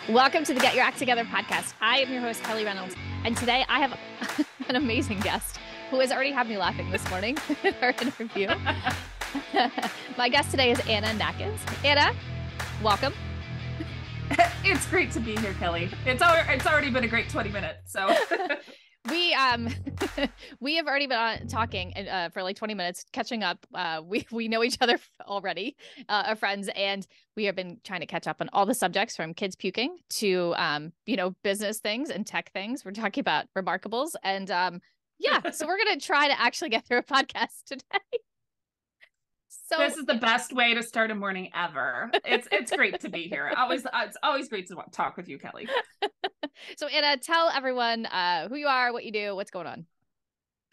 Welcome to the Get Your Act Together podcast. I am your host, Kelly Reynolds, and today I have an amazing guest who has already had me laughing this morning in our interview. My guest today is Anna Natkins. Anna, welcome. It's great to be here, Kelly. It's already been a great 20 minutes. So we have already been talking for like 20 minutes, catching up. We know each other already, are friends, and we have been trying to catch up on all the subjects from kids puking to business things and tech things. We're talking about Remarkables, and so we're gonna try to actually get through a podcast today. So this is the best way to start a morning ever. It's great to be here. It's always great to talk with you, Kelly. So Anna, tell everyone who you are, what you do, what's going on.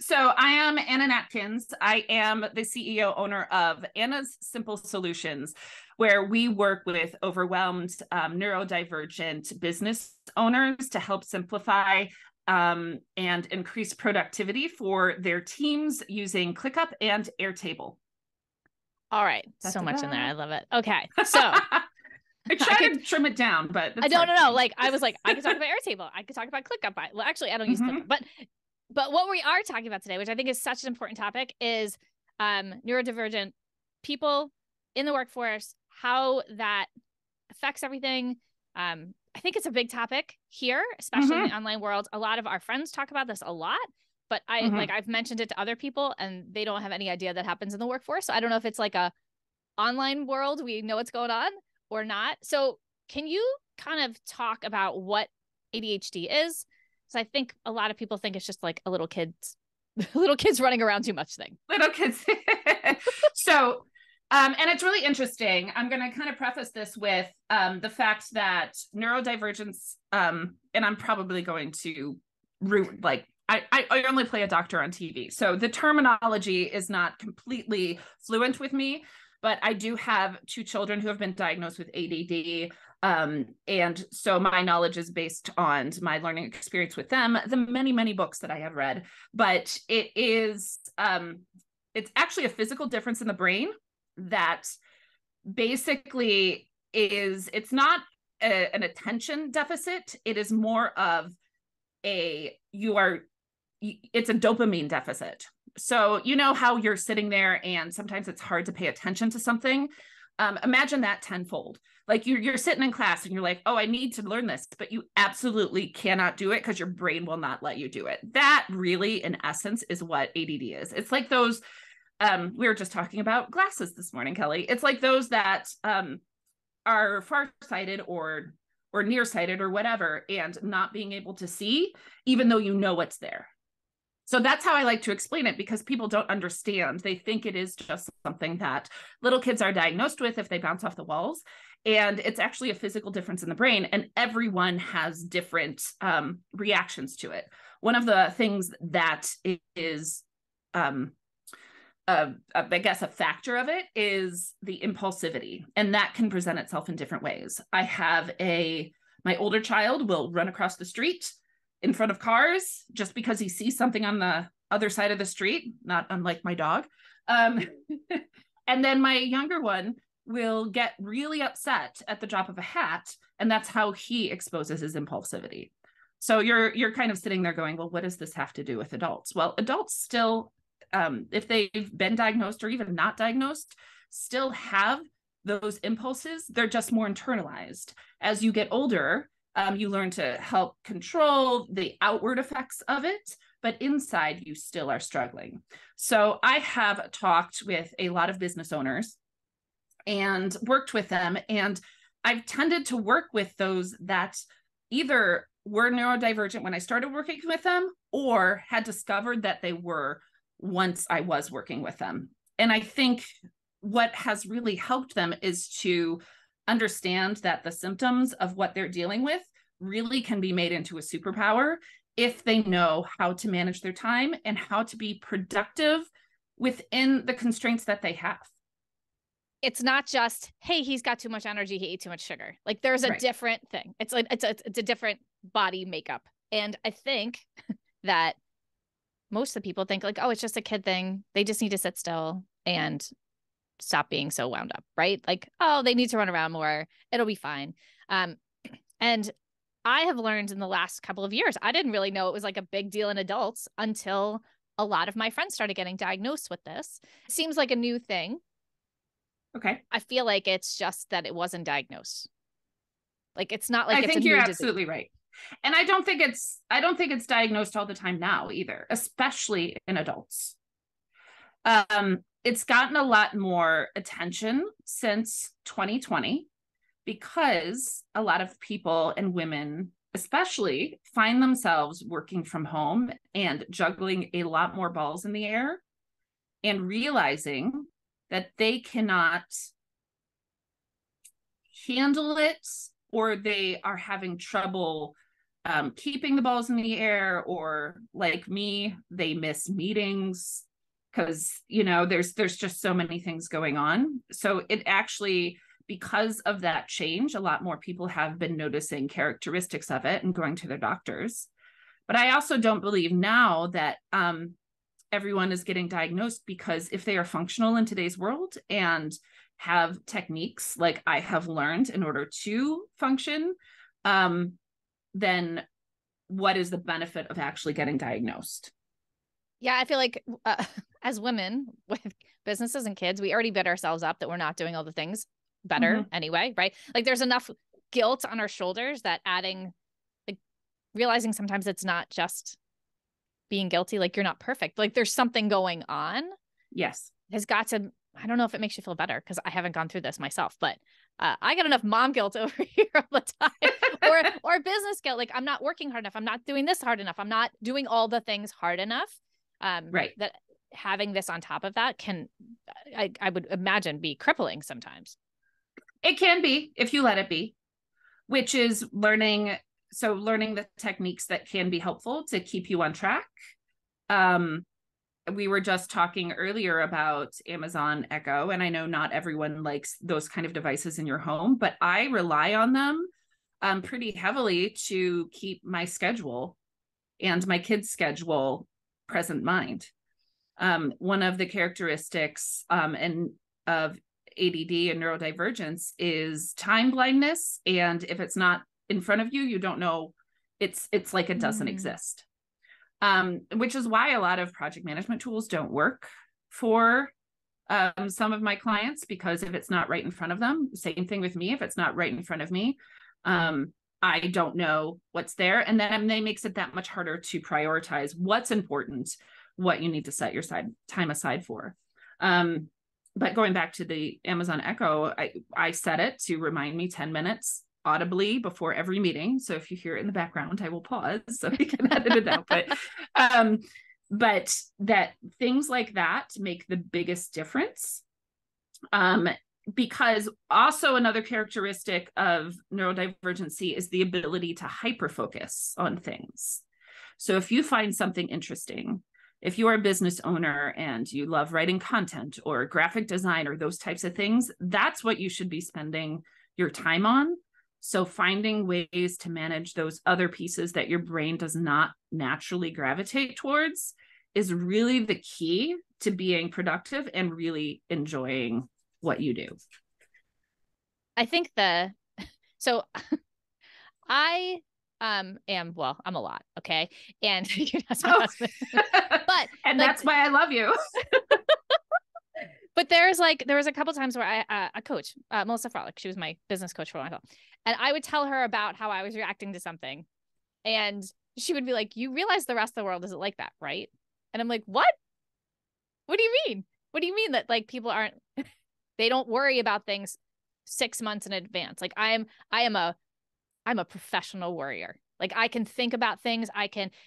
So I am Anna Natkins. I am the CEO owner of Anna's Simple Solutions, where we work with overwhelmed neurodivergent business owners to help simplify and increase productivity for their teams using Clickup and Airtable. All right. So much in there. I love it. Okay. So I tried to trim it down, but I don't know. Like I was like, I could talk about Airtable. I could talk about Clickup. Well, actually, I don't use Clickup, but what we are talking about today, which I think is such an important topic, is neurodivergent people in the workforce, how that affects everything. I think it's a big topic here, especially in the online world. A lot of our friends talk about this a lot. But I've mentioned it to other people and they don't have any idea that happens in the workforce. So I don't know if it's like a online world, we know what's going on or not. So can you kind of talk about what ADHD is? Because I think a lot of people think it's just like a little kids running around too much thing. Little kids. So, and it's really interesting. I'm going to kind of preface this with the fact that neurodivergence, and I'm probably going to I only play a doctor on TV. So the terminology is not completely fluent with me, but I do have 2 children who have been diagnosed with ADD. And so my knowledge is based on my learning experience with them, the many, many books that I have read, but it is, it's actually a physical difference in the brain that basically it's not an attention deficit. It is more of it's a dopamine deficit. So you know how you're sitting there and sometimes it's hard to pay attention to something. Imagine that tenfold. Like you're sitting in class and you're like, oh, I need to learn this, but you absolutely cannot do it because your brain will not let you do it. That really, in essence, is what ADD is. It's like those, we were just talking about glasses this morning, Kelly. It's like those that are farsighted or nearsighted or whatever, and not being able to see, even though you know what's there. So that's how I like to explain it, because people don't understand. They think it is just something that little kids are diagnosed with if they bounce off the walls. And it's actually a physical difference in the brain, and everyone has different reactions to it. One of the things that is, I guess, a factor of it is the impulsivity, and that can present itself in different ways. I have my older child will run across the street in front of cars just because he sees something on the other side of the street, not unlike my dog. And then my younger one will get really upset at the drop of a hat, and that's how he exposes his impulsivity. So you're kind of sitting there going, well, what does this have to do with adults? Well, adults still, if they've been diagnosed or even not diagnosed, still have those impulses. They're just more internalized. As you get older, you learn to help control the outward effects of it, but inside you still are struggling. So I have talked with a lot of business owners and worked with them, and I've tended to work with those that either were neurodivergent when I started working with them or had discovered that they were once I was working with them. And I think what has really helped them is to understand that the symptoms of what they're dealing with really can be made into a superpower if they know how to manage their time and how to be productive within the constraints that they have. It's not just, hey, he's got too much energy, he ate too much sugar. Like there's a different thing. It's like it's a different body makeup. And I think that most of the people think like, oh, it's just a kid thing. They just need to sit still and stop being so wound up, right? Like, oh, they need to run around more. It'll be fine. And And I have learned in the last couple of years, I didn't really know it was like a big deal in adults until a lot of my friends started getting diagnosed with this. It seems like a new thing. Okay. I feel like it's just that it wasn't diagnosed. Like, it's not like I it's think a you're new absolutely disease. right. And I don't think it's diagnosed all the time now either, especially in adults. It's gotten a lot more attention since 2020 because a lot of people, and women especially, find themselves working from home and juggling a lot more balls in the air and realizing that they cannot handle it, or they are having trouble keeping the balls in the air, or like me, they miss meetings because there's just so many things going on. So it actually, because of that change, a lot more people have been noticing characteristics of it and going to their doctors. But I also don't believe now that everyone is getting diagnosed, because if they are functional in today's world and have techniques like I have learned in order to function, then what is the benefit of actually getting diagnosed? Yeah, I feel like as women with businesses and kids, we already beat ourselves up that we're not doing all the things better anyway, right? Like, there's enough guilt on our shoulders that realizing sometimes it's not just being guilty, like you're not perfect, like there's something going on. Yes. Has got to, I don't know if it makes you feel better because I haven't gone through this myself, but I got enough mom guilt over here all the time, or business guilt. Like, I'm not working hard enough. I'm not doing this hard enough. I'm not doing all the things hard enough. Right. That having this on top of that can, I would imagine, be crippling sometimes. It can be if you let it be, which is learning the techniques that can be helpful to keep you on track. We were just talking earlier about Amazon Echo, and I know not everyone likes those kind of devices in your home, but I rely on them pretty heavily to keep my schedule and my kids' schedule present mind. One of the characteristics of ADD and neurodivergence is time blindness, and if it's not in front of you, you don't know. It's like it doesn't exist. Which is why a lot of project management tools don't work for some of my clients, because if it's not right in front of them, same thing with me, if it's not right in front of me, I don't know what's there. And then it makes it that much harder to prioritize what's important, what you need to set your time aside for. But going back to the Amazon Echo, I set it to remind me 10 minutes audibly before every meeting. So if you hear it in the background, I will pause so we can edit it out. But that things like that make the biggest difference. Because also another characteristic of neurodivergency is the ability to hyperfocus on things. So if you find something interesting, if you're a business owner and you love writing content or graphic design or those types of things, that's what you should be spending your time on. So finding ways to manage those other pieces that your brain does not naturally gravitate towards is really the key to being productive and really enjoying what you do. I think so I I'm a lot, okay? And that's my husband. But and that's why I love you. But there was a couple times where a coach, Melissa Frolick, she was my business coach for a while, and I would tell her about how I was reacting to something, and she would be like, "You realize the rest of the world isn't like that, right?" And I'm like, "What? What do you mean? What do you mean that like people aren't? They don't worry about things 6 months in advance? Like I'm a professional worrier. Like, I can think about things.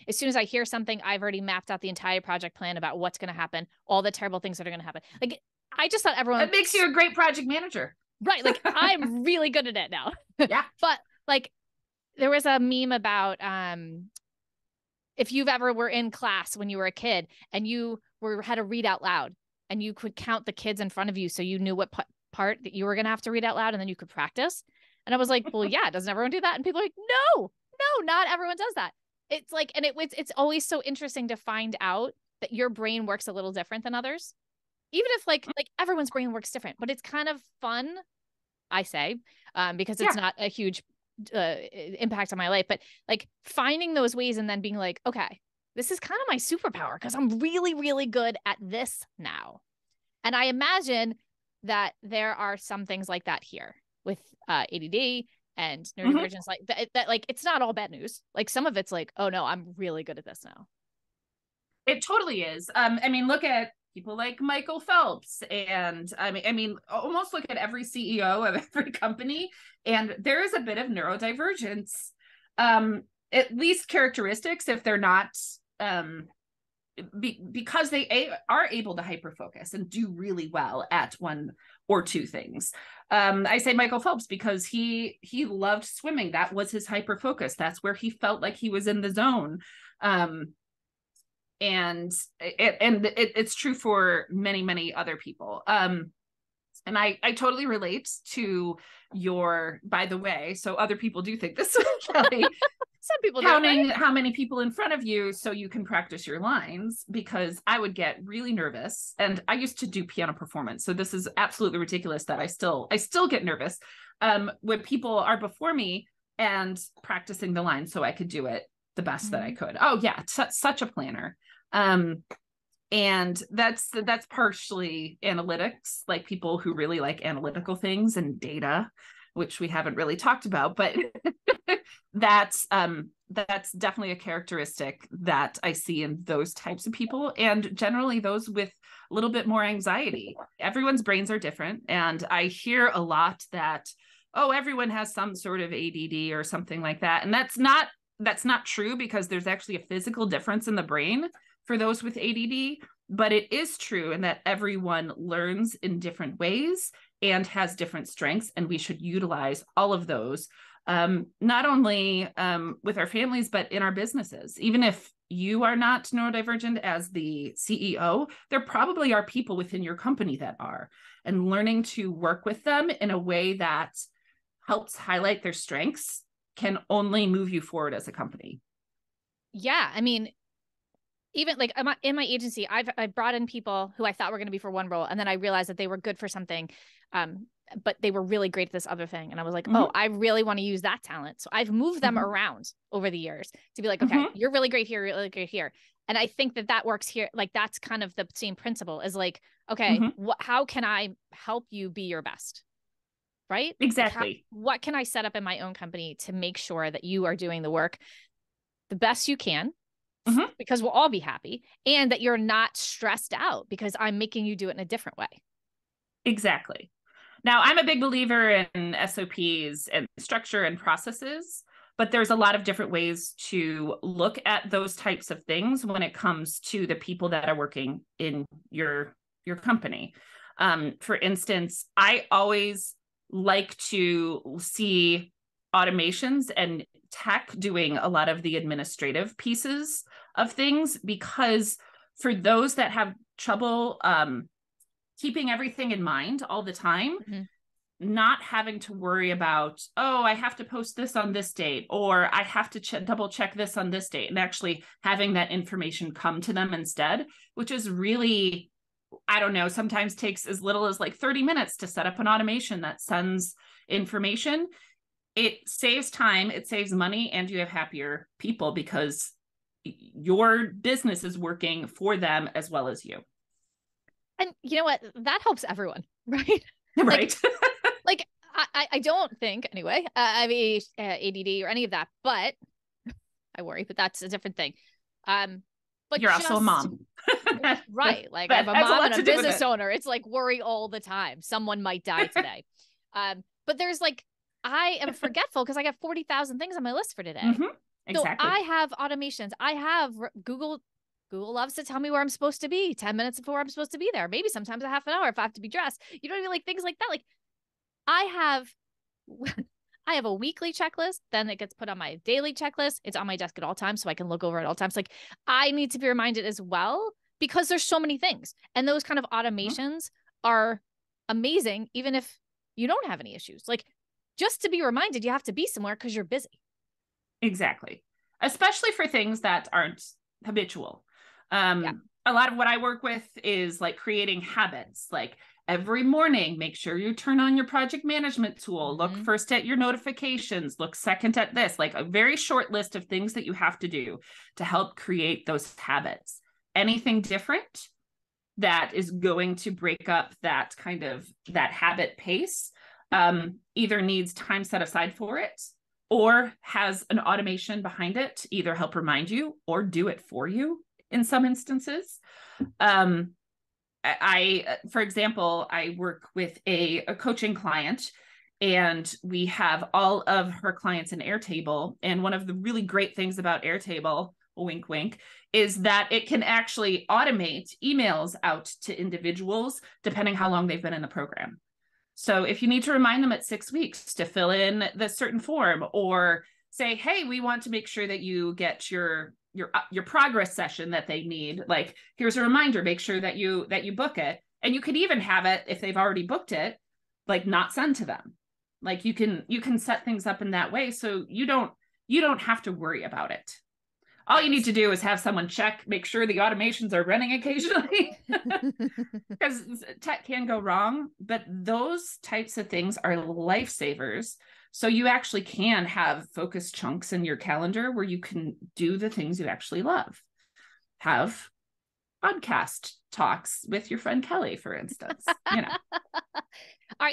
As soon as I hear something, I've already mapped out the entire project plan about what's going to happen, all the terrible things that are going to happen. Like, I just thought everyone... That makes you a great project manager. Right. Like, I'm really good at it now. Yeah. But like, there was a meme about, if you've ever were in class when you were a kid and you had to read out loud and you could count the kids in front of you so you knew what part that you were going to have to read out loud and then you could practice. And I was like, well, yeah, doesn't everyone do that? And people are like, no, not everyone does that. It's like, and it's always so interesting to find out that your brain works a little different than others. Even if like everyone's brain works different, but it's kind of fun, I say, because it's not a huge impact on my life, but like finding those ways and then being like, okay, this is kind of my superpower because I'm really, really good at this now. And I imagine that there are some things like that here with ADD and neurodivergence, like that, like it's not all bad news. Like some of it's like, oh no, I'm really good at this now. It totally is. I mean, look at people like Michael Phelps, and I mean, almost look at every CEO of every company, and there is a bit of neurodivergence, at least characteristics, if they're not, because they are able to hyperfocus and do really well at one or two things. I say Michael Phelps because he loved swimming. That was his hyperfocus. That's where he felt like he was in the zone. And it's true for many, many other people. And I totally relate to your, by the way, so other people do think this, Kelly. Some people counting do, right? how many people in front of you so you can practice your lines, because I would get really nervous. And I used to do piano performance, so this is absolutely ridiculous that I still get nervous when people are before me and practicing the line so I could do it the best that I could. Oh yeah, such a planner. And that's partially analytics, like people who really like analytical things and data, which we haven't really talked about, but that's definitely a characteristic that I see in those types of people, and generally those with a little bit more anxiety. Everyone's brains are different, and I hear a lot that, oh, everyone has some sort of ADD or something like that, and that's not true, because there's actually a physical difference in the brain for those with ADD, but it is true in that everyone learns in different ways and has different strengths, and we should utilize all of those, not only with our families, but in our businesses. Even if you are not neurodivergent as the CEO, there probably are people within your company that are, and learning to work with them in a way that helps highlight their strengths can only move you forward as a company. Yeah, I mean, even like in my agency, I brought in people who I thought were going to be for one role, and then I realized that they were good for something, but they were really great at this other thing, and I was like, oh, I really want to use that talent. So I've moved them around over the years to be like, okay, you're really great here, really great here, and I think that works here. Like that's kind of the same principle, is like, okay, how can I help you be your best? Right? Exactly. Like what can I set up in my own company to make sure that you are doing the work the best you can, because we'll all be happy, and that you're not stressed out because I'm making you do it in a different way. Exactly. Now, I'm a big believer in SOPs and structure and processes, but there's a lot of different ways to look at those types of things when it comes to the people that are working in your company. For instance, I always like to see automations and tech doing a lot of the administrative pieces of things, because for those that have trouble keeping everything in mind all the time, not having to worry about, oh, I have to post this on this date, or I have to double check this on this date, and actually having that information come to them instead, which is really, I don't know, sometimes takes as little as like 30 minutes to set up an automation that sends information. It saves time, it saves money, and you have happier people because your business is working for them as well as you. And you know what? That helps everyone, right? Right. Like I don't think, anyway, I mean, ADD or any of that, but I worry, but that's a different thing. But you're also a mom. Right. Like I'm a mom and a business owner. It's like worry all the time. Someone might die today. But there's like, I am forgetful because I got 40,000 things on my list for today. Exactly. So I have automations. I have Google loves to tell me where I'm supposed to be 10 minutes before I'm supposed to be there. Maybe sometimes a half an hour if I have to be dressed. You know what I mean? Like things like that. Like I have a weekly checklist, then it gets put on my daily checklist. It's on my desk at all times, so I can look over at all times. Like I need to be reminded as well, because there's so many things. And those kind of automations are amazing, even if you don't have any issues. Like just to be reminded, you have to be somewhere because you're busy. Exactly. Especially for things that aren't habitual. A lot of what I work with is like creating habits, like every morning, make sure you turn on your project management tool. Look first at your notifications. Look second at this, like a very short list of things that you have to do to help create those habits. Anything different that is going to break up that kind of that habit pace either needs time set aside for it or has an automation behind it to either help remind you or do it for you in some instances. For example, I work with a coaching client, and we have all of her clients in Airtable. And one of the really great things about Airtable, wink, wink, is that it can actually automate emails out to individuals depending how long they've been in the program. So if you need to remind them at 6 weeks to fill in the certain form, or say, hey, we want to make sure that you get your progress session that they need, like, here's a reminder, make sure that you book it. And you could even have it, if they've already booked it, like not send to them. Like you can set things up in that way, so you don't have to worry about it. All you need to do is have someone check, make sure the automations are running occasionally, because tech can go wrong, but those types of things are lifesavers. So you actually can have focused chunks in your calendar where you can do the things you actually love. Have podcast talks with your friend Kelly, for instance, you know. All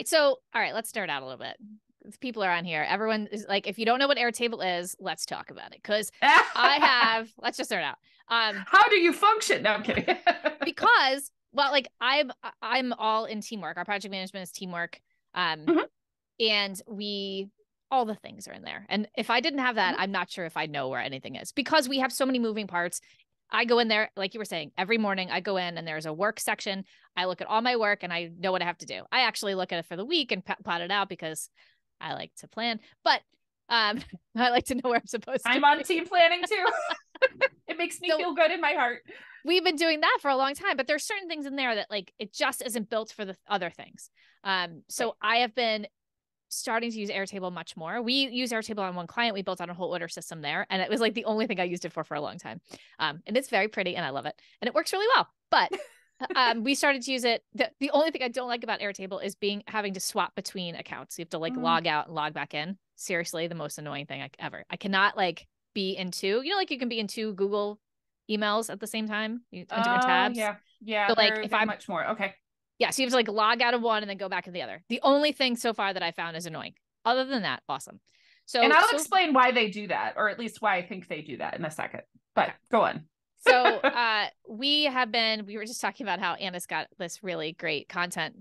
right, let's start out a little bit. People are on here. Everyone is like, if you don't know what Airtable is, let's talk about it. Because let's just start out. How do you function? No, I'm kidding. Because, well, like I'm all in teamwork. Our project management is teamwork. And all the things are in there. And if I didn't have that, I'm not sure if I know where anything is, because we have so many moving parts. I go in there, like you were saying, every morning I go in and there's a work section. I look at all my work and I know what I have to do. I actually look at it for the week and plot it out because I like to plan, but I like to know where I'm supposed to I'm on team planning too. It makes me feel good in my heart. We've been doing that for a long time, but there's certain things in there that like, it just isn't built for the other things. So I have been starting to use Airtable much more. We use Airtable on one client. We built out a whole order system there, and it was like the only thing I used it for a long time. And it's very pretty and I love it and it works really well, but we started to use it. The only thing I don't like about Airtable is having to swap between accounts. You have to like log out and log back in. Seriously, the most annoying thing ever. I cannot like be in two, like you can be in two Google emails at the same time on different tabs. Yeah. So like if I'm much more. Okay. Yeah. So you have to like log out of one and then go back to the other. The only thing so far that I found is annoying. Other than that, awesome. And I'll explain why they do that, or at least why I think they do that in a second, but go on. So we were just talking about how Anna's got this really great content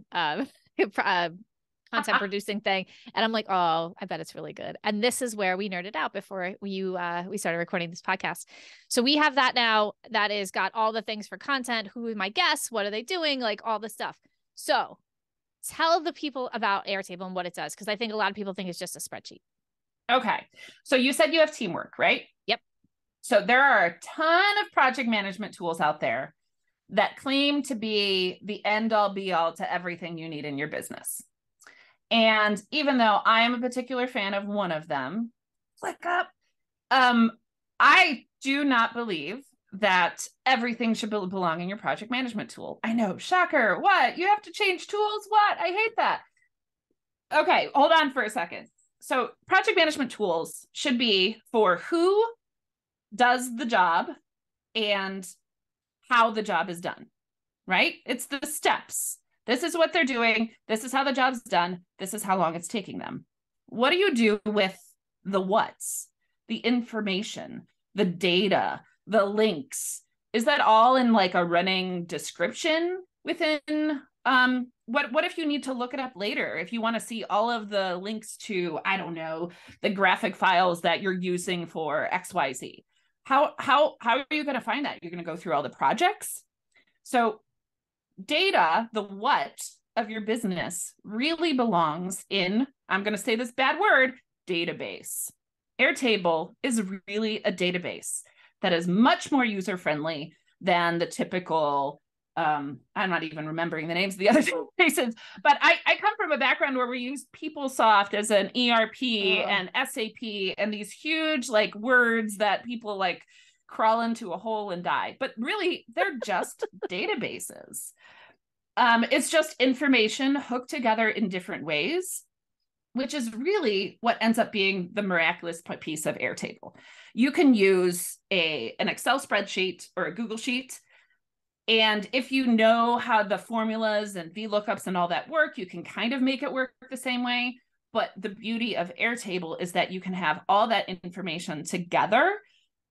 producing thing. And I'm like, oh, I bet it's really good. And this is where we nerded out before we started recording this podcast. So we have that now that is got all the things for content. Who are my guests? What are they doing? Like all the stuff. So tell the people about Airtable and what it does, because I think a lot of people think it's just a spreadsheet. Okay. So you said you have teamwork, right? Yep. So there are a ton of project management tools out there that claim to be the end all be all to everything you need in your business. And even though I am a particular fan of one of them, Clickup, I do not believe that everything should belong in your project management tool. I know, shocker. What? You have to change tools? What? I hate that. Okay, hold on for a second. So project management tools should be for who does the job and how the job is done, right? It's the steps. This is what they're doing. This is how the job's done. This is how long it's taking them. What do you do with the what's, the information, the data, the links? Is that all in like a running description within, what if you need to look it up later? If you want to see all of the links to, I don't know, the graphic files that you're using for XYZ, how are you going to find that? You're going to go through all the projects. So data, the what of your business, really belongs in, I'm going to say this bad word, database. Airtable is really a database that is much more user-friendly than the typical, I'm not even remembering the names of the other databases, but I come from a background where we use PeopleSoft as an ERP and SAP and these huge like words that people like crawl into a hole and die, but really they're just databases. It's just information hooked together in different ways, which is really what ends up being the miraculous piece of Airtable. You can use an Excel spreadsheet or a Google Sheet. And if you know how the formulas and VLOOKUPs and all that work, you can kind of make it work the same way. But the beauty of Airtable is that you can have all that information together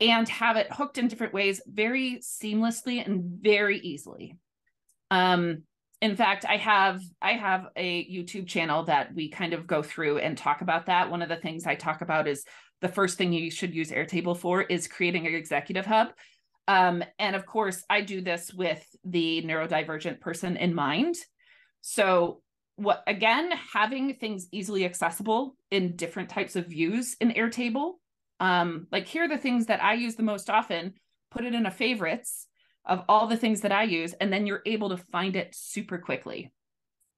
and have it hooked in different ways very seamlessly and very easily. In fact, I have a YouTube channel that we kind of go through and talk about that. One of the things I talk about is the first thing you should use Airtable for is creating an executive hub. And of course, I do this with the neurodivergent person in mind. So having things easily accessible in different types of views in Airtable. Like here are the things that I use the most often, put it in a favorites of all the things that I use, and then you're able to find it super quickly.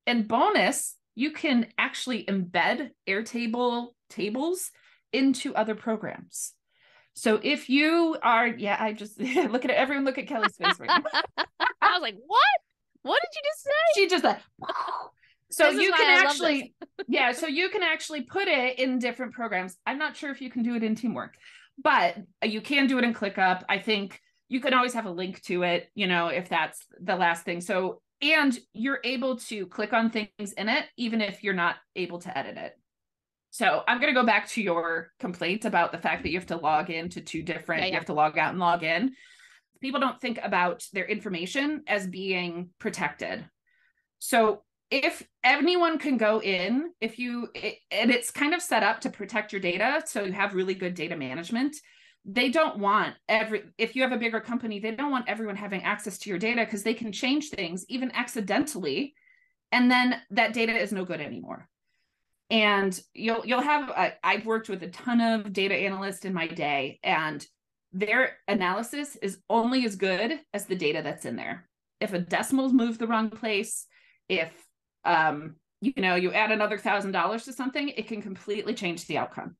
And bonus, you can actually embed Airtable tables into other programs. So if you are, I just look at Kelly's face right now. I was like, what? What did you just say? She just like, so you can actually, so you can actually put it in different programs. I'm not sure if you can do it in Teamwork, but you can do it in ClickUp. I think you can always have a link to it, if that's the last thing. So, and you're able to click on things in it, even if you're not able to edit it. So I'm going to go back to your complaint about the fact that you have to log into two different, you have to log out and log in. People don't think about their information as being protected. So if anyone can go in, and it's kind of set up to protect your data, so you have really good data management. They don't want if you have a bigger company, they don't want everyone having access to your data because they can change things even accidentally. And then that data is no good anymore. And you'll have, I've worked with a ton of data analysts in my day, and their analysis is only as good as the data that's in there. If a decimal's moved the wrong place, if, you add another $1,000 to something, it can completely change the outcome.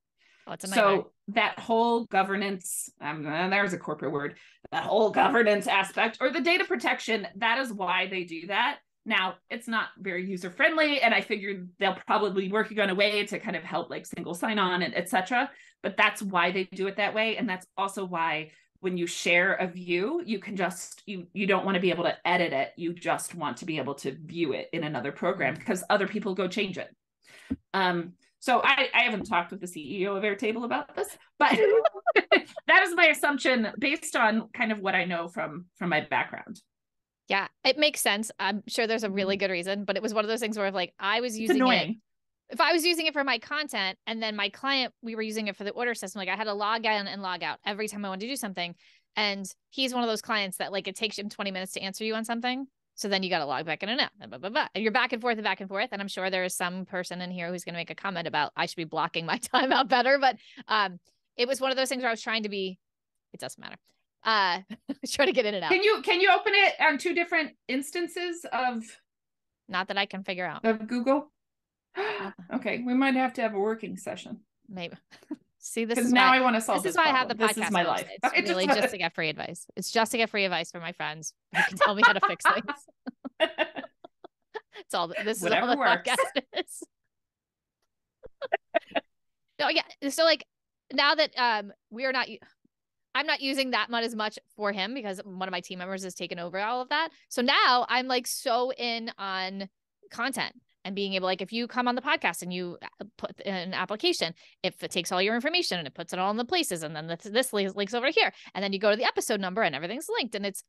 Oh, it's a nightmare. So that whole governance, there's a corporate word, that whole governance aspect or the data protection, that is why they do that. Now, it's not very user-friendly, and I figured they'll probably be working on a way to kind of help like single sign-on and et cetera, but that's why they do it that way. And that's also why when you share a view, you can just, you don't want to be able to edit it. You just want to be able to view it in another program because other people go change it. So I haven't talked with the CEO of Airtable about this, but that is my assumption based on kind of what I know from my background. Yeah, it makes sense. I'm sure there's a really good reason, but it was one of those things where I was using it. If I was using it for my content and then my client, we were using it for the order system, like I had to log in and log out every time I wanted to do something. And he's one of those clients that like, it takes him 20 minutes to answer you on something. So then you got to log back in and out, and you're back and forth and back and forth. And I'm sure there is some person in here who's going to make a comment about I should be blocking my time out better. But it was one of those things where I was trying to be, it doesn't matter. Try to get in and out. Can you open it on two different instances of? Not that I can figure out. Of Google? Okay, we might have to have a working session. Maybe. See, this is now I want to solve this is why I have the podcast. This is my life. It's really just to get free advice. It's just to get free advice from my friends who can tell me how to fix things. It's all. This is all the podcast is. No, yeah. So like now that we are not. I'm not using that much as much for him because one of my team members has taken over all of that. So now I'm like so in on content and being able, like, if you come on the podcast and you put in an application, if it takes all your information and it puts it all in the places, and then this links over here, and then you go to the episode number and everything's linked, and it's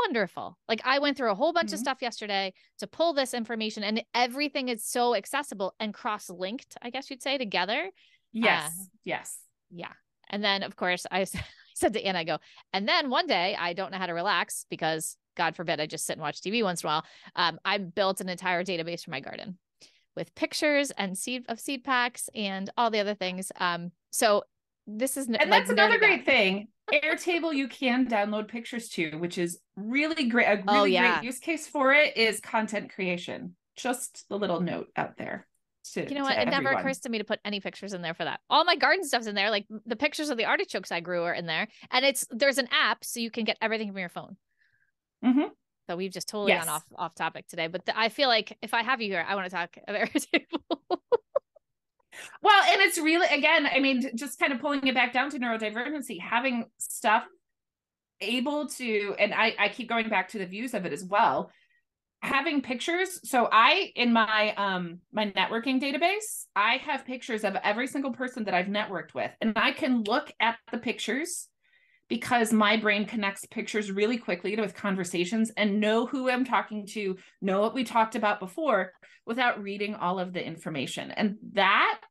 wonderful. Like I went through a whole bunch of stuff yesterday to pull this information, and everything is so accessible and cross-linked, I guess you'd say, together. Yes. Yeah. And then of course I said to Anna, I go, and then one day I don't know how to relax because God forbid I just sit and watch TV once in a while. I built an entire database for my garden with pictures and seed packs and all the other things. So this is, and that's another great thing. Airtable, you can download pictures to, which is really great. A really great use case for it is content creation. Just a little note out there. You know what? It never occurs to me to put any pictures in there for that. All my garden stuff's in there. Like the pictures of the artichokes I grew are in there, and there's an app so you can get everything from your phone. So we've just totally Yes. gone off topic today. But I feel like if I have you here, I want to talk about Airtable. Well, and it's really, again, I mean, just kind of pulling it back down to neurodivergency, having stuff able to, and I keep going back to the views of it as well, having pictures. So in my my networking database, I have pictures of every single person that I've networked with, and I can look at the pictures because my brain connects pictures really quickly with conversations and know who I'm talking to, know what we talked about before without reading all of the information. And that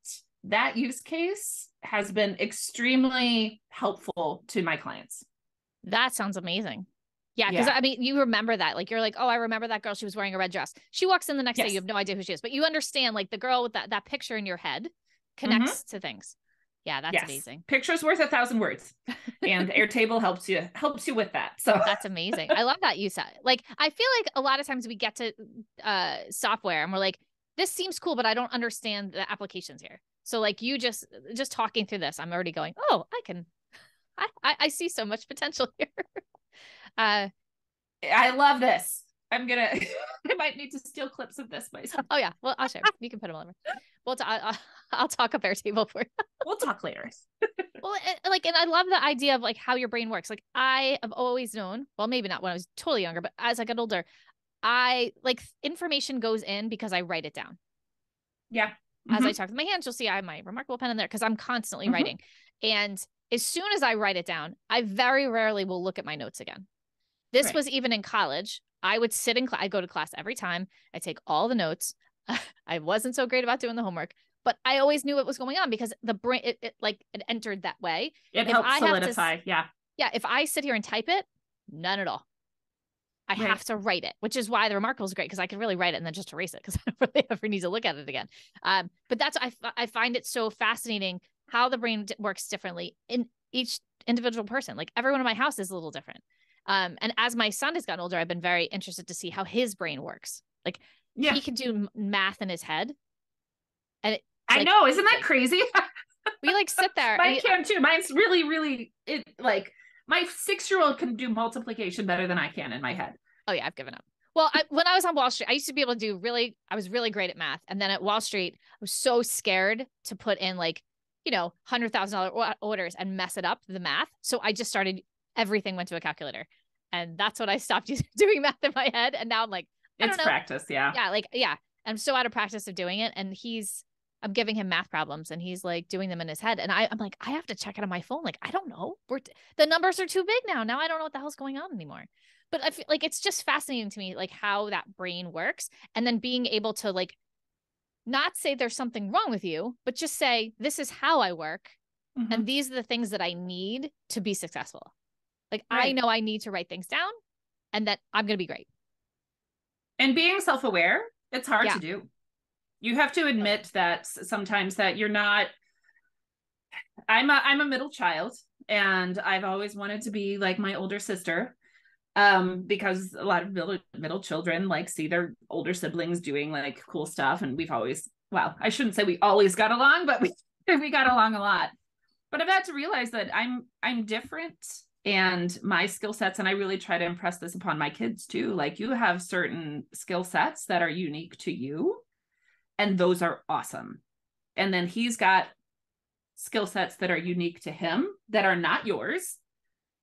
use case has been extremely helpful to my clients. That sounds amazing. Yeah, because I mean, you remember that. Like, you're like, oh, I remember that girl. She was wearing a red dress. She walks in the next day. You have no idea who she is. But you understand, like, the girl with that picture in your head connects to things. Yeah, that's amazing. Picture's worth 1,000 words. And Airtable helps you with that. So that's amazing. I love that you said. Like, I feel like a lot of times we get to software and we're like, this seems cool, but I don't understand the applications here. So like, you just talking through this, I'm already going, oh, I see so much potential here. I love this. I might need to steal clips of this myself. Oh yeah. Well, I'll share. You can put them all over. Well, I'll talk up Airtable for you. We'll talk later. Well, and I love the idea of like how your brain works. Like, I have always known, well, maybe not when I was totally younger, but as I got older, I like information goes in because I write it down. Yeah. As I talk with my hands, you'll see I have my remarkable pen in there because I'm constantly writing. And as soon as I write it down, I very rarely will look at my notes again. This was even in college. I would sit in class. I go to class every time. I take all the notes. I wasn't so great about doing the homework, but I always knew what was going on because the brain, it entered that way. It helps solidify. Yeah. If I sit here and type it, none at all. I have to write it, which is why the Remarkable is great, because I can really write it and then just erase it because I don't really ever need to look at it again. But that's, I find it so fascinating how the brain works differently in each individual person. Like, everyone in my house is a little different. And as my son has gotten older, I've been very interested to see how his brain works. Like, he can do math in his head. And I know, isn't that crazy? We like sit there. Mine can too. Mine's really, really, my 6-year-old can do multiplication better than I can in my head. Oh yeah, I've given up. Well, when I was on Wall Street, I used to be able to do I was really great at math. And then at Wall Street, I was so scared to put in like, $100,000 orders and mess it up, the math. So I just everything went to a calculator. And that's when I stopped doing math in my head. And now I'm like, it's practice. Yeah. Yeah. I'm so out of practice of doing it. And I'm giving him math problems and he's like doing them in his head. And I'm like, I have to check it on my phone. Like, I don't know. The numbers are too big now. Now I don't know what the hell's going on anymore. But I feel like it's just fascinating to me, like how that brain works. And then being able to like, not say there's something wrong with you, but just say, this is how I work. And these are the things that I need to be successful. Like, I know I need to write things down and that I'm going to be great. And being self-aware, it's hard to do. You have to admit that sometimes that you're not, I'm a middle child and I've always wanted to be like my older sister. Because a lot of middle children like see their older siblings doing like cool stuff. And we've always, well, I shouldn't say we always got along, but we got along a lot. But I've had to realize that I'm different and my skill sets, and I really try to impress this upon my kids too. Like, you have certain skill sets that are unique to you, and those are awesome. And then he's got skill sets that are unique to him that are not yours,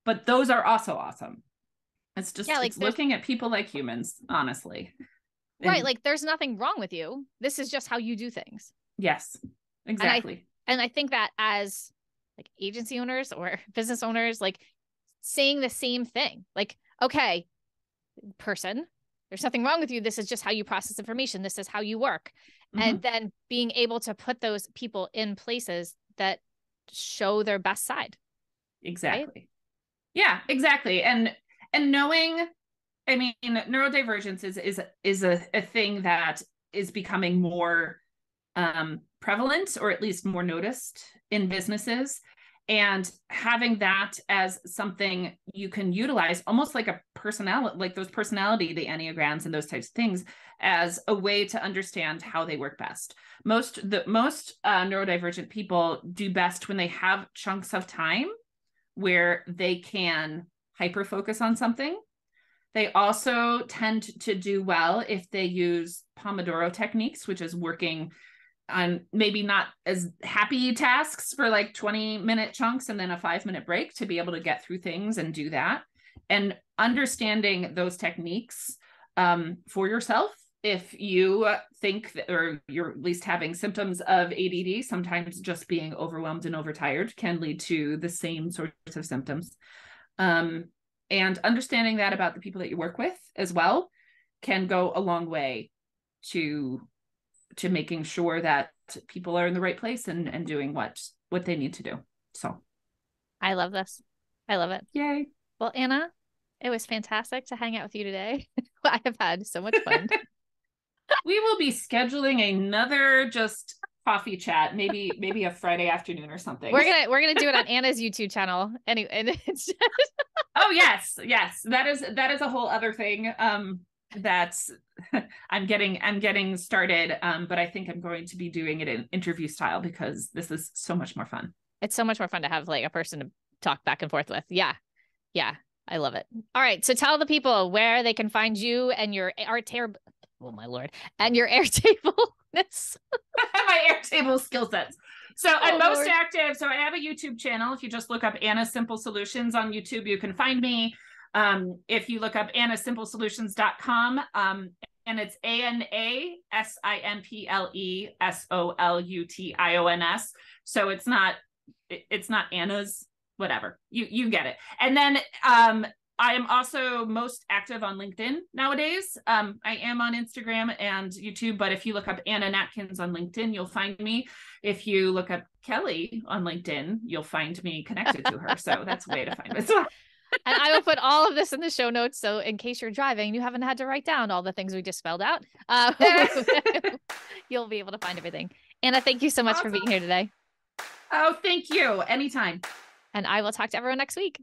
but those are also awesome. It's just it's looking at people like humans, honestly. Right. Like, there's nothing wrong with you. This is just how you do things. Yes, exactly. And I think that as like agency owners or business owners, like saying the same thing, like, okay, person, there's nothing wrong with you. This is just how you process information. This is how you work. And then being able to put those people in places that show their best side. Exactly. Right? Yeah, exactly. And knowing, I mean, neurodivergence is a thing that is becoming more prevalent, or at least more noticed in businesses. And having that as something you can utilize, almost like a personality, like those personality, the Enneagrams and those types of things, as a way to understand how they work best. Most neurodivergent people do best when they have chunks of time where they can hyper focus on something. They also tend to do well if they use Pomodoro techniques, which is working on maybe not as happy tasks for like 20-minute chunks and then a 5-minute break to be able to get through things and do that. And understanding those techniques for yourself. If you think that, or you're at least having symptoms of ADD, sometimes just being overwhelmed and overtired can lead to the same sorts of symptoms. And understanding that about the people that you work with as well can go a long way to making sure that people are in the right place and doing what they need to do. So I love this. I love it. Yay. Well, Anna, it was fantastic to hang out with you today. I have had so much fun. We will be scheduling another just coffee chat, maybe a Friday afternoon or something. We're gonna do it on Anna's YouTube channel. Anyway, and it's just... Oh yes. That is a whole other thing. That's I'm getting started. But I think I'm going to be doing it in interview style because this is so much more fun. It's so much more fun to have like a person to talk back and forth with. Yeah. I love it. All right. So tell the people where they can find you and your oh my Lord, and your Airtable-ness. My Airtable skill sets. So I'm most active. So I have a YouTube channel. If you just look up Anna Simple Solutions on YouTube, you can find me. If you look up AnnaSimpleSolutions.com, and it's AnnaSimpleSolutions. So it's not Anna's, whatever. You get it. And then I am also most active on LinkedIn nowadays. I am on Instagram and YouTube, but if you look up Anna Natkins on LinkedIn, you'll find me. If you look up Kelly on LinkedIn, you'll find me connected to her. So that's a way to find me as well. And I will put all of this in the show notes. So in case you're driving, you haven't had to write down all the things we just spelled out. You'll be able to find everything. Anna, thank you so much for being here today. Oh, thank you. Anytime. And I will talk to everyone next week.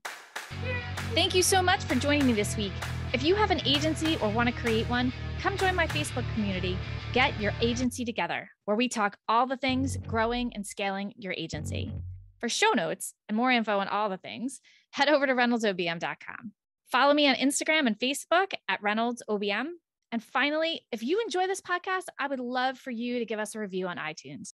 Thank you so much for joining me this week. If you have an agency or want to create one, come join my Facebook community, Get Your Agency Together, where we talk all the things growing and scaling your agency. For show notes and more info on all the things, head over to ReynoldsOBM.com. Follow me on Instagram and Facebook at ReynoldsOBM. And finally, if you enjoy this podcast, I would love for you to give us a review on iTunes.